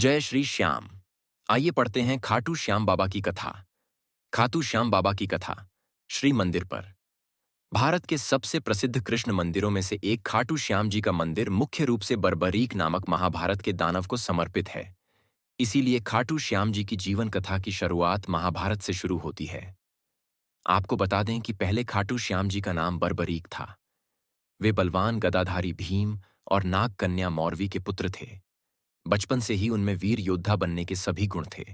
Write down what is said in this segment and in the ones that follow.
जय श्री श्याम। आइए पढ़ते हैं खाटू श्याम बाबा की कथा। खाटू श्याम बाबा की कथा। श्री मंदिर पर। भारत के सबसे प्रसिद्ध कृष्ण मंदिरों में से एक खाटू श्याम जी का मंदिर मुख्य रूप से बर्बरीक नामक महाभारत के दानव को समर्पित है। इसीलिए खाटू श्याम जी की जीवन कथा की शुरुआत महाभारत से शुरू होती है। आपको बता दें कि पहले खाटू श्याम जी का नाम बर्बरीक था। वे बलवान गदाधारी भीम और नाग कन्या मौरवी के पुत्र थे। बचपन से ही उनमें वीर योद्धा बनने के सभी गुण थे।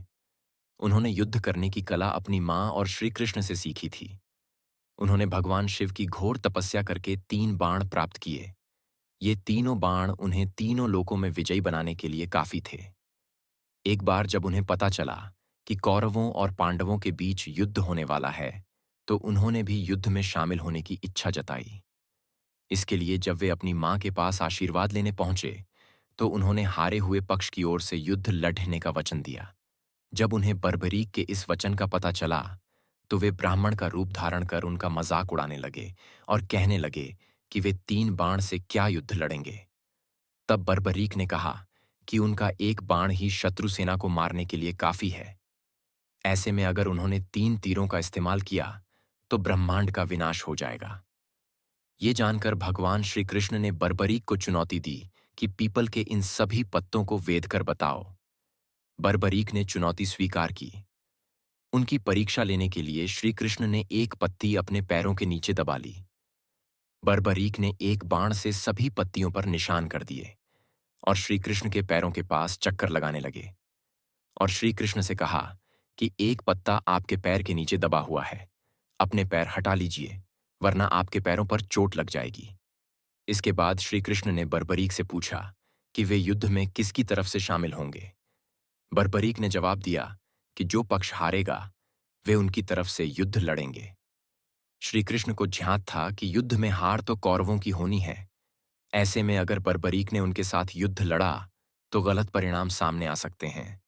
उन्होंने युद्ध करने की कला अपनी मां और श्री कृष्ण से सीखी थी। उन्होंने भगवान शिव की घोर तपस्या करके 3 बाण प्राप्त किए। ये तीनों बाण उन्हें तीनों लोकों में विजयी बनाने के लिए काफी थे। एक बार जब उन्हें पता चला कि कौरवों और पांडवों के बीच युद्ध होने वाला है, तो उन्होंने भी युद्ध में शामिल होने की इच्छा जताई। इसके लिए जब वे अपनी मां के पास आशीर्वाद लेने पहुंचे, तो उन्होंने हारे हुए पक्ष की ओर से युद्ध लड़ने का वचन दिया। जब उन्हें बर्बरीक के इस वचन का पता चला, तो वे ब्राह्मण का रूप धारण कर उनका मजाक उड़ाने लगे और कहने लगे कि वे 3 बाण से क्या युद्ध लड़ेंगे। तब बर्बरीक ने कहा कि उनका एक बाण ही शत्रु सेना को मारने के लिए काफी है। ऐसे में अगर उन्होंने 3 तीरों का इस्तेमाल किया, तो ब्रह्मांड का विनाश हो जाएगा। ये जानकर भगवान श्री कृष्ण ने बर्बरीक को चुनौती दी कि पीपल के इन सभी पत्तों को वेद कर बताओ। बर्बरीक ने चुनौती स्वीकार की। उनकी परीक्षा लेने के लिए श्री कृष्ण ने एक पत्ती अपने पैरों के नीचे दबा ली। बर्बरीक ने एक बाण से सभी पत्तियों पर निशान कर दिए और श्री कृष्ण के पैरों के पास चक्कर लगाने लगे और श्री कृष्ण से कहा कि एक पत्ता आपके पैर के नीचे दबा हुआ है, अपने पैर हटा लीजिए, वरना आपके पैरों पर चोट लग जाएगी। इसके बाद श्री कृष्ण ने बर्बरीक से पूछा कि वे युद्ध में किसकी तरफ से शामिल होंगे। बर्बरीक ने जवाब दिया कि जो पक्ष हारेगा, वे उनकी तरफ से युद्ध लड़ेंगे। श्री कृष्ण को ज्ञात था कि युद्ध में हार तो कौरवों की होनी है। ऐसे में अगर बर्बरीक ने उनके साथ युद्ध लड़ा, तो गलत परिणाम सामने आ सकते हैं।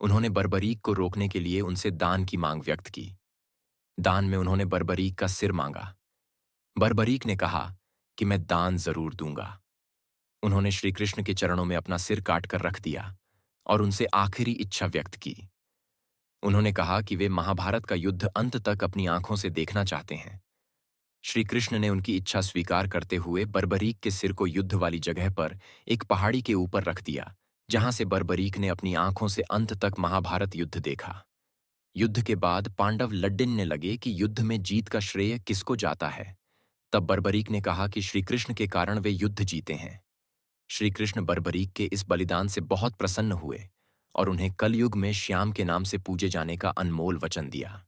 उन्होंने बर्बरीक को रोकने के लिए उनसे दान की मांग व्यक्त की। दान में उन्होंने बर्बरीक का सिर मांगा। बर्बरीक ने कहा कि मैं दान जरूर दूंगा। उन्होंने श्री कृष्ण के चरणों में अपना सिर काट कर रख दिया और उनसे आखिरी इच्छा व्यक्त की। उन्होंने कहा कि वे महाभारत का युद्ध अंत तक अपनी आंखों से देखना चाहते हैं। श्री कृष्ण ने उनकी इच्छा स्वीकार करते हुए बर्बरीक के सिर को युद्ध वाली जगह पर एक पहाड़ी के ऊपर रख दिया, जहां से बर्बरीक ने अपनी आंखों से अंत तक महाभारत युद्ध देखा। युद्ध के बाद पांडव लड्डनने लगे कि युद्ध में जीत का श्रेय किसको जाता है। तब बर्बरीक ने कहा कि श्री कृष्ण के कारण वे युद्ध जीते हैं। श्री कृष्ण बर्बरीक के इस बलिदान से बहुत प्रसन्न हुए और उन्हें कलयुग में श्याम के नाम से पूजे जाने का अनमोल वचन दिया।